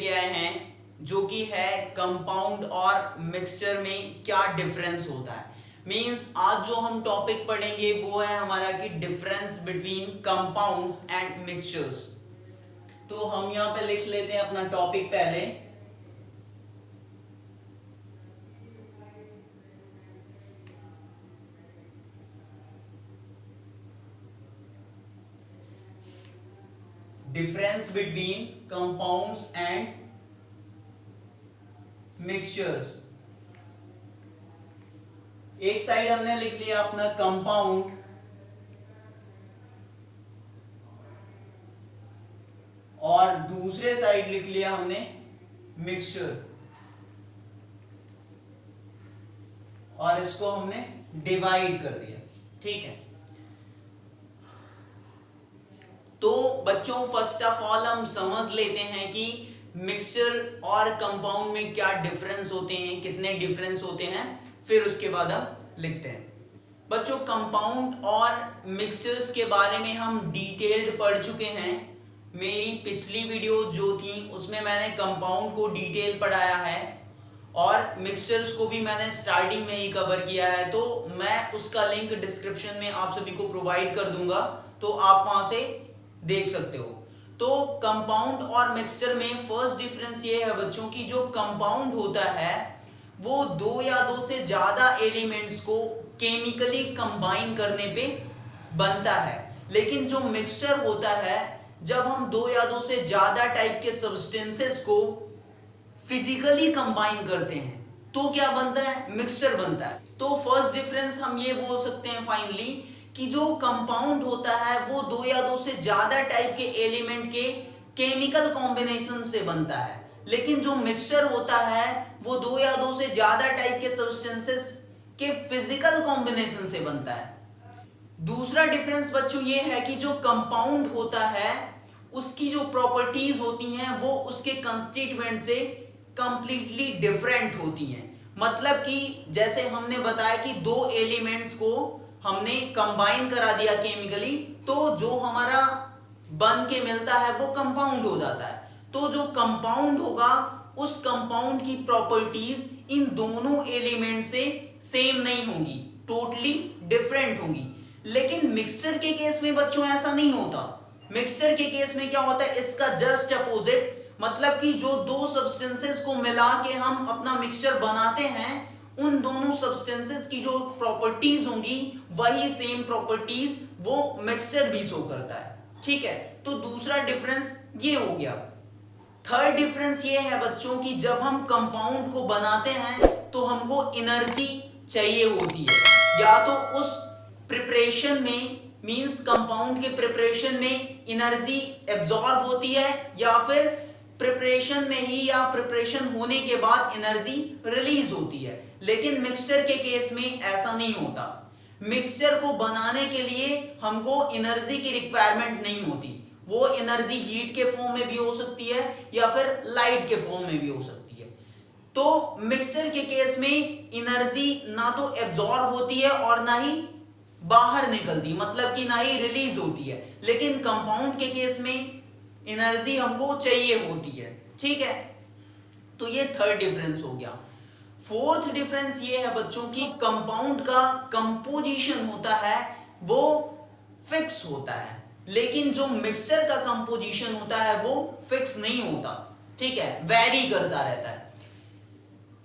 लेके आए हैं जो कि है कंपाउंड और मिक्सचर में क्या डिफरेंस होता है। मींस आज जो हम टॉपिक पढ़ेंगे वो है हमारा कि difference between compounds and mixtures. तो हम यहां पे लिख लेते हैं अपना टॉपिक पहले। Difference between compounds and mixtures. एक साइड हमने लिख लिया अपना कंपाउंड और दूसरे साइड लिख लिया हमने मिक्सचर, और इसको हमने डिवाइड कर दिया। ठीक है, तो बच्चों फर्स्ट ऑफ ऑल हम समझ लेते हैं कि मिक्सचर और कंपाउंड में क्या डिफरेंस होते हैं, कितने डिफरेंस होते हैं, फिर उसके बाद हम लिखते हैं। बच्चों कंपाउंड और मिक्सचर्स के बारे में हम डिटेल्ड पढ़ चुके हैं। मेरी पिछली वीडियो जो थी उसमें मैंने कंपाउंड को डिटेल पढ़ाया है और मिक्सचर्स को भी मैंने स्टार्टिंग में ही कवर किया है, तो मैं उसका लिंक डिस्क्रिप्शन में आप सभी को प्रोवाइड कर दूंगा, तो आप वहां से देख सकते हो। तो कंपाउंड और मिक्सचर में फर्स्ट डिफरेंस ये है बच्चों की जो कंपाउंड होता है वो दो या दो से ज्यादा एलिमेंट्स को केमिकली कंबाइन करने पे बनता है, लेकिन जो मिक्सचर होता है जब हम दो या दो से ज्यादा टाइप के सब्सटेंसेस को फिजिकली कंबाइन करते हैं तो क्या बनता है, मिक्सचर बनता है। तो फर्स्ट डिफरेंस हम ये बोल सकते हैं फाइनली कि जो कंपाउंड होता है वो दो या दो से ज्यादा टाइप के एलिमेंट के केमिकल कॉम्बिनेशन से बनता है, लेकिन जो मिक्सचर होता है वो दो या दो से ज्यादा टाइप के सब्सटेंसेस के फिजिकल कॉम्बिनेशन से बनता है। दूसरा डिफरेंस बच्चों ये है कि जो कंपाउंड होता है उसकी जो प्रॉपर्टीज होती हैं वो उसके कंस्टिट्यूएंट से कंप्लीटली डिफरेंट होती हैं। मतलब कि जैसे हमने बताया कि दो एलिमेंट्स को हमने कंबाइन करा दिया केमिकली, तो जो हमारा बन के मिलता है वो कंपाउंड हो जाता है। तो जो कंपाउंड होगा उस कंपाउंड की प्रॉपर्टीज इन दोनों एलिमेंट से सेम नहीं होंगी, टोटली डिफरेंट होंगी। लेकिन मिक्सचर के केस में बच्चों ऐसा नहीं होता। मिक्सचर के केस में क्या होता है, इसका जस्ट अपोजिट, मतलब कि जो दो सब्सटेंसेस को मिला के हम अपना मिक्सचर बनाते हैं उन दोनों सब्सटेंसेस की जो प्रॉपर्टीज होंगी वही सेम प्रॉपर्टीज वो मिक्सचर भी शो करता है। ठीक है, तो दूसरा डिफरेंस ये हो गया। थर्ड डिफरेंस ये है बच्चों की जब हम कंपाउंड को बनाते हैं तो हमको एनर्जी चाहिए होती है, या तो उस प्रिपरेशन में मींस कंपाउंड के प्रिपरेशन में एनर्जी एब्जॉर्ब होती है, या फिर प्रिपरेशन में ही या प्रिपरेशन होने के बाद एनर्जी रिलीज होती है। लेकिन मिक्सचर के केस में ऐसा नहीं होता। मिक्सचर को बनाने के लिए हमको एनर्जी की रिक्वायरमेंट नहीं होती, वो एनर्जी हीट के फॉर्म में भी हो सकती है या फिर लाइट के फॉर्म में भी हो सकती है। तो मिक्सचर के केस में एनर्जी ना तो एब्जॉर्ब होती है और ना ही बाहर निकलती, मतलब कि ना ही रिलीज होती है। लेकिन कंपाउंड के केस में एनर्जी हमको चाहिए होती है। ठीक है, तो ये थर्ड डिफरेंस हो गया। फोर्थ डिफरेंस ये है बच्चों की कंपाउंड का कंपोजिशन होता है वो फिक्स होता है, लेकिन जो मिक्सचर का कंपोजिशन होता है वो फिक्स नहीं होता। ठीक है, वेरी करता रहता है।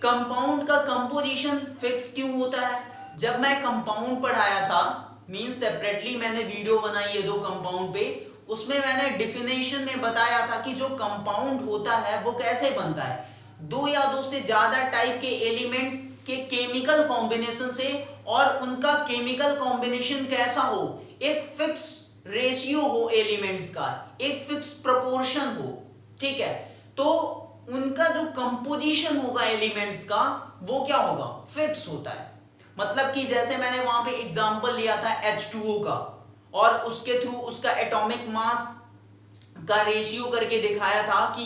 कंपाउंड का कंपोजिशन फिक्स क्यों होता है, जब मैं कंपाउंड पढ़ाया था मींस सेपरेटली मैंने वीडियो बनाई है दो कंपाउंड पे, उसमें मैंने डिफिनेशन में बताया था कि जो कंपाउंड होता है वो कैसे बनता है, दो या दो से ज्यादा टाइप के एलिमेंट्स के केमिकल कॉम्बिनेशन से, और उनका केमिकल कॉम्बिनेशन कैसा हो, एक फिक्स रेशियो हो एलिमेंट्स का, एक फिक्स प्रोपोर्शन हो। ठीक है, तो उनका जो कंपोजिशन होगा एलिमेंट्स का वो क्या होगा, फिक्स होता है। मतलब कि जैसे मैंने वहां पे एग्जांपल लिया था H2O का, और उसके थ्रू उसका एटॉमिक मास का रेशियो करके दिखाया था कि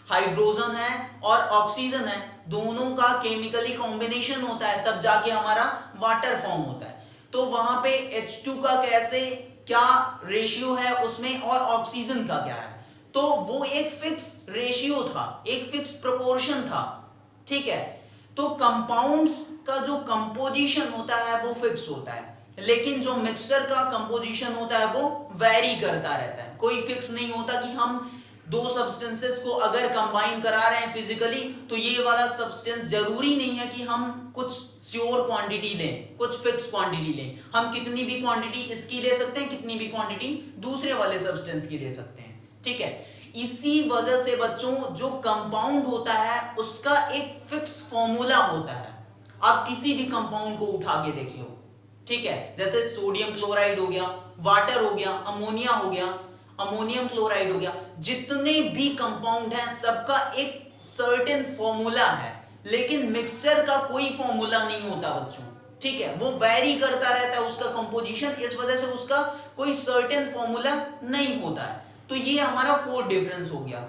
हाइड्रोजन है और ऑक्सीजन है, दोनों का केमिकली कॉम्बिनेशन होता है तब जाके हमारा वाटर फॉर्म होता है। तो वहां पे H2 का कैसे क्या रेशियो है उसमें और ऑक्सीजन का क्या है, तो वो एक फिक्स रेशियो था, एक फिक्स प्रोपोर्शन था, ठीक है। तो कंपाउंड्स का जो कंपोजिशन होता है वो फिक्स होता है, लेकिन जो मिक्सचर का कंपोजिशन होता है वो वेरी करता रहता है। कोई फिक्स नहीं होता कि हम दो सब्सटेंसेस को अगर कंबाइन करा रहे हैं फिजिकली तो ये वाला सब्सटेंस जरूरी नहीं है कि हम कुछ श्योर क्वांटिटी लें, कुछ फिक्स क्वांटिटी लें। हम कितनी भी क्वांटिटी इसकी ले सकते हैं, कितनी भी क्वांटिटी दूसरे वाले सब्सटेंस की ले सकते हैं, ठीक है। इसी वजह से बच्चों जो कंपाउंड होता है उसका एक फिक्स फॉर्मूला होता है। आप किसी भी कंपाउंड को उठा के देख लो, ठीक है। जैसे सोडियम क्लोराइड हो गया, वाटर हो गया, अमोनिया हो गया, अमोनियम क्लोराइड हो गया, जितने भी कंपाउंड हैं सबका एक सर्टेन फॉर्मूला है, लेकिन मिक्सचर का कोई फॉर्मूला नहीं होता बच्चों, ठीक है। वो वेरी करता रहता है उसका कंपोजिशन, इस वजह से उसका कोई सर्टेन फॉर्मूला नहीं होता है। तो ये हमारा फोर्थ डिफरेंस हो गया।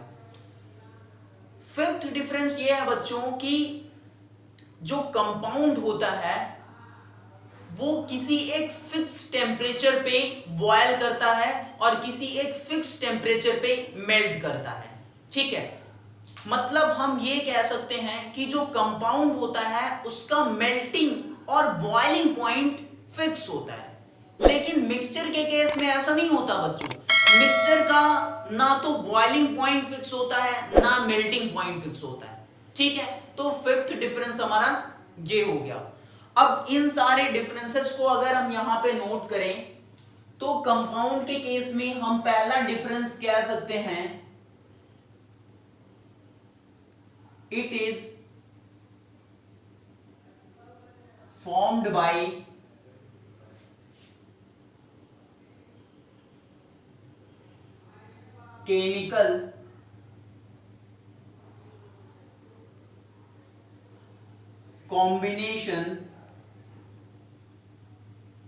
फिफ्थ डिफरेंस ये है बच्चों कि जो कंपाउंड होता है वो किसी एक फिक्स टेम्परेचर पे बॉयल करता है और किसी एक फिक्स टेम्परेचर पे मेल्ट करता है, ठीक है। मतलब हम ये कह सकते हैं कि जो कंपाउंड होता है उसका मेल्टिंग और बॉइलिंग पॉइंट फिक्स होता है, लेकिन मिक्सचर के केस में ऐसा नहीं होता बच्चों। मिक्सचर का ना तो बॉइलिंग पॉइंट फिक्स होता है ना मेल्टिंग पॉइंट फिक्स होता है, ठीक है। तो फिफ्थ डिफरेंस हमारा ये हो गया। अब इन सारे डिफरेंसेस को अगर हम यहां पे नोट करें तो कंपाउंड के केस में हम पहला डिफरेंस कह सकते हैं, it is formed by chemical combination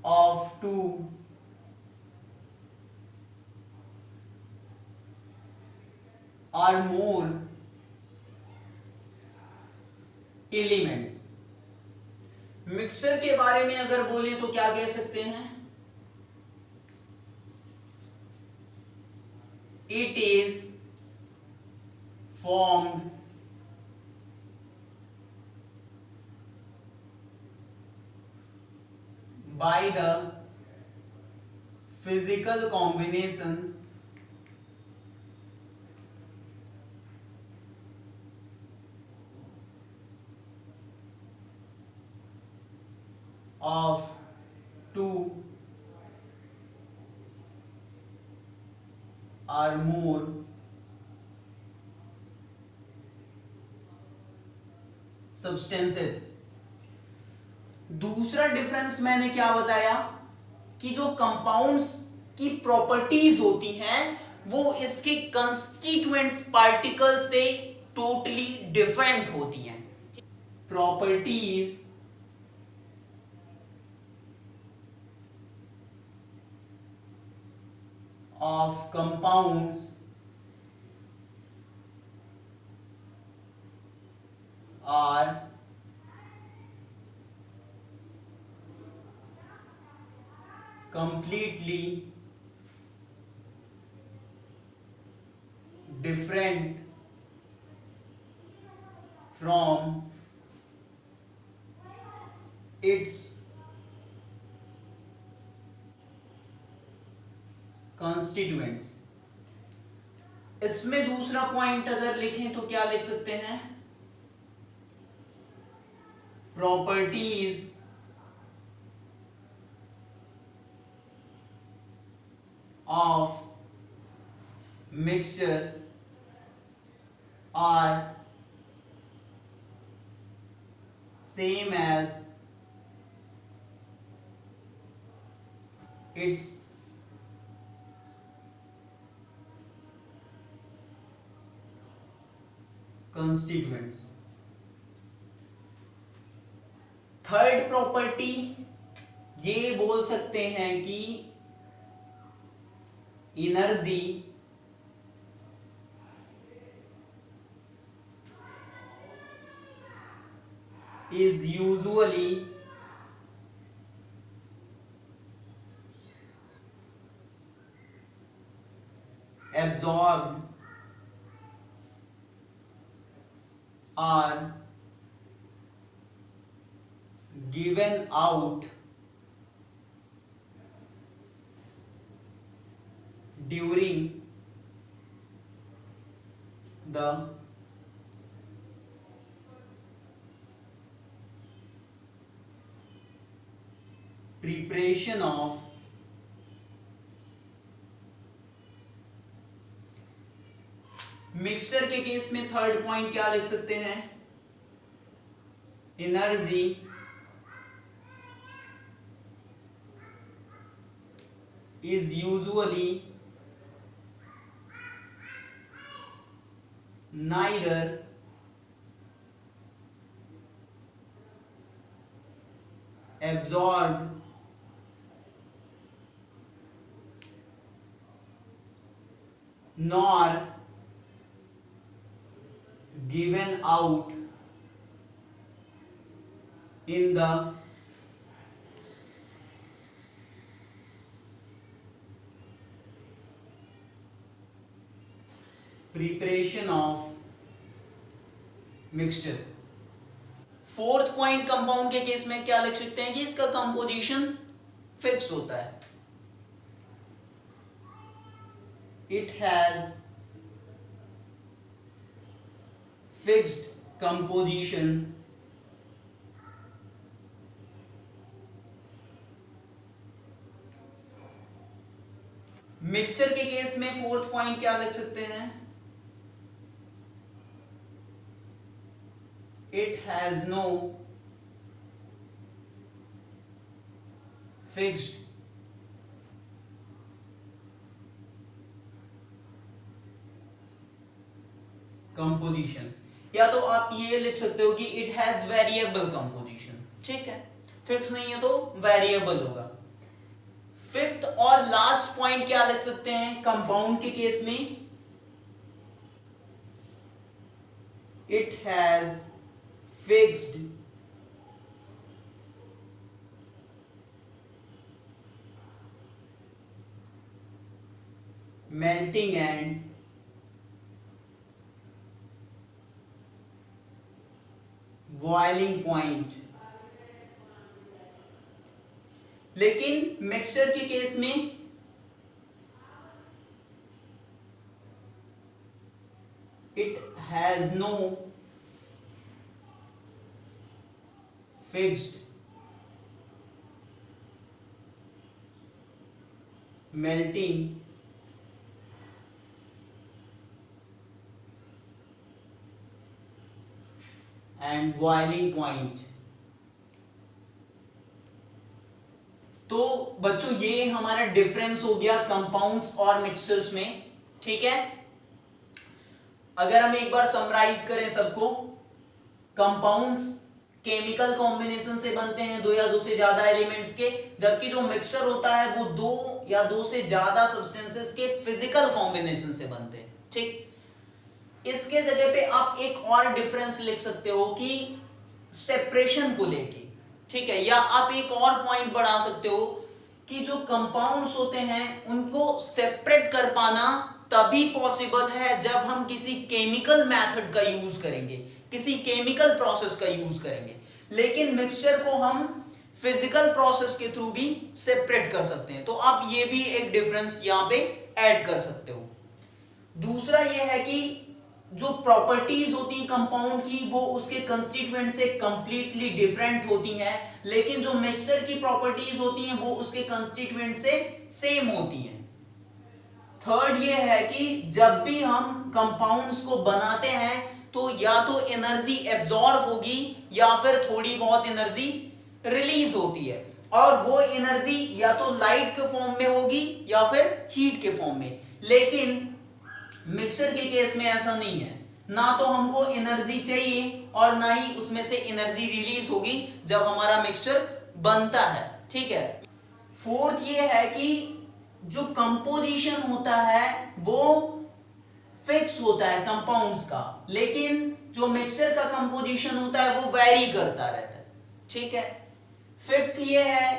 of two or more elements। Mixture के बारे में अगर बोले तो क्या कह सकते हैं, it is formed by the physical combination of two or more substances। दूसरा डिफरेंस मैंने क्या बताया कि जो कंपाउंड्स की प्रॉपर्टीज होती हैं वो इसके कंस्टिट्यूएंट्स पार्टिकल से टोटली डिफरेंट होती हैं। Properties of compounds are completely different from its constituents। इसमें दूसरा पॉइंट अगर लिखें तो क्या लिख सकते हैं, properties of mixture are same as its constituents। Third property ये बोल सकते हैं कि energy is usually absorbed are given out during the preparation of mixture के केस में थर्ड पॉइंट क्या लिख सकते हैं? Energy is usually neither absorbed nor given out in the preparation of mixture। Fourth point compound के case में क्या लिख सकते हैं कि इसका कंपोजिशन फिक्स होता है। It has fixed composition mixture के केस में फोर्थ पॉइंट क्या लिख सकते हैं? It has no fixed composition, या तो आप ये लिख सकते हो कि it has variable composition। ठीक है, फिक्स नहीं है तो वेरिएबल होगा। फिफ्थ और लास्ट पॉइंट क्या लिख सकते हैं कंपाउंड के केस में? It has fixed melting and boiling point। लेकिन मिक्सचर के केस में it has no fixed melting and boiling point। तो बच्चों ये हमारा डिफरेंस हो गया कंपाउंड्स और मिक्सचर्स में। ठीक है, अगर हम एक बार समराइज करें सबको, कंपाउंड्स केमिकल कॉम्बिनेशन से बनते हैं दो या दो से ज्यादा एलिमेंट्स के, जबकि जो मिक्सचर होता है वो दो या दो से ज्यादा सब्सटेंसेस के फिजिकल कॉम्बिनेशन से बनते हैं। ठीक, इसके जगह पे आप एक और डिफरेंस लिख सकते हो कि सेपरेशन को लेके। ठीक है, या आप एक और पॉइंट बढ़ा सकते हो कि जो कंपाउंड्स होते हैं उनको सेपरेट कर पाना तभी पॉसिबल है जब हम किसी केमिकल मेथड का यूज करेंगे, किसी केमिकल प्रोसेस का यूज करेंगे। लेकिन मिक्सचर को हम फिजिकल प्रोसेस के थ्रू भी सेपरेट कर सकते हैं। तो आप ये भी एक डिफरेंस यहां पे ऐड कर सकते हो। दूसरा ये है कि जो प्रॉपर्टीज होती हैं कंपाउंड की वो उसके कंस्टिट्यूएंट से कंप्लीटली डिफरेंट होती हैं, लेकिन जो मिक्सचर की प्रॉपर्टीज होती हैं वो उसके कंस्टिट्यूएंट से सेम होती हैं। थर्ड ये है कि जब भी हम कंपाउंड्स को बनाते हैं तो या तो एनर्जी एब्जॉर्ब होगी या फिर थोड़ी बहुत एनर्जी रिलीज होती है, और वो एनर्जी या तो लाइट के फॉर्म में होगी या फिर हीट के फॉर्म में। लेकिन मिक्सचर के केस में ऐसा नहीं है, ना तो हमको एनर्जी चाहिए और ना ही उसमें से एनर्जी रिलीज होगी जब हमारा मिक्सचर बनता है। ठीक है, फोर्थ ये है कि जो कंपोजिशन होता है वो फिक्स होता है कंपाउंड्स का, लेकिन जो मिक्सचर का कंपोजिशन होता है वो वैरी करता रहता है। ठीक है, फिफ्थ ये है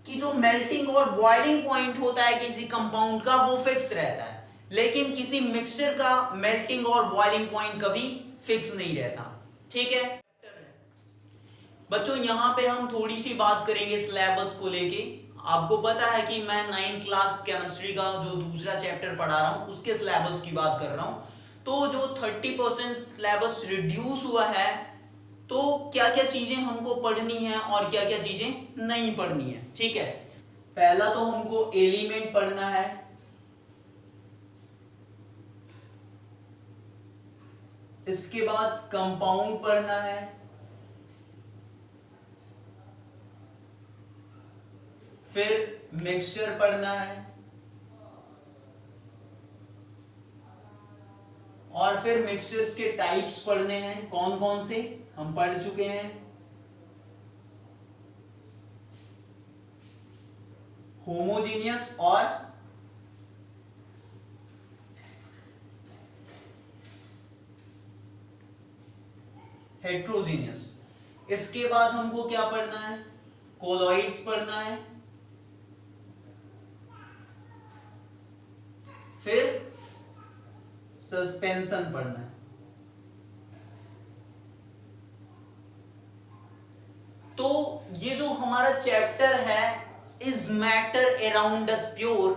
कि जो मेल्टिंग और बॉइलिंग पॉइंट होता है किसी कंपाउंड का वो फिक्स रहता है, लेकिन किसी मिक्सचर का मेल्टिंग और बॉइलिंग पॉइंट कभी फिक्स नहीं रहता। ठीक है बच्चों, यहाँ पे हम थोड़ी सी बात करेंगे सिलेबस को लेके। आपको पता है कि मैं 9th क्लास केमिस्ट्री का जो दूसरा चैप्टर पढ़ा रहा हूँ उसके सिलेबस की बात कर रहा हूँ। तो जो 30% सिलेबस रिड्यूस हुआ है, तो क्या क्या चीजें हमको पढ़नी है और क्या क्या चीजें नहीं पढ़नी है। ठीक है, पहला तो हमको एलिमेंट पढ़ना है, इसके बाद कंपाउंड पढ़ना है, फिर मिक्सचर पढ़ना है, और फिर मिक्सचर्स के टाइप्स पढ़ने हैं। कौन कौन से हम पढ़ चुके हैं, होमोजेनियस और हेट्रोजेनियस। इसके बाद हमको क्या पढ़ना है, कोलॉइड्स पढ़ना है, फिर सस्पेंशन पढ़ना है। तो ये जो हमारा चैप्टर है is matter around us pure,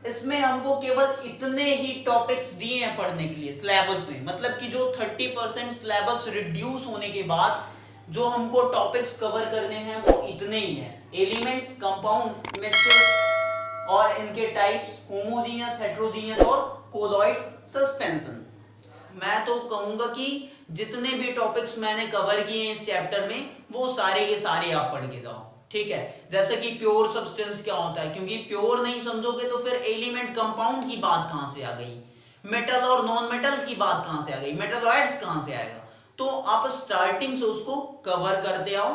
इसमें हमको केवल इतने ही टॉपिक्स दिए हैं पढ़ने के लिए सिलेबस में। मतलब कि जो 30% सिलेबस रिड्यूस होने के बाद जो हमको टॉपिक्स कवर करने हैं वो इतने ही हैं, एलिमेंट्स, कंपाउंड्स, मिक्सचर्स और इनके टाइप्स, होमोजेनियस, हेट्रोजेनियस और कोलॉइड्स, सस्पेंशन। मैं तो कहूंगा कि जितने भी टॉपिक्स मैंने कवर किए हैं इस चैप्टर में वो सारे के सारे आप पढ़ के जाओ। ठीक है, जैसे कि प्योर सब्सटेंस क्या होता है, क्योंकि प्योर नहीं समझोगे तो फिर एलिमेंट कंपाउंड की बात कहां से आ गई, मेटल और नॉन मेटल की बात कहां से आ गई, मेटलॉइड्स कहां से आएगा। तो आप स्टार्टिंग से उसको कवर करते आओ।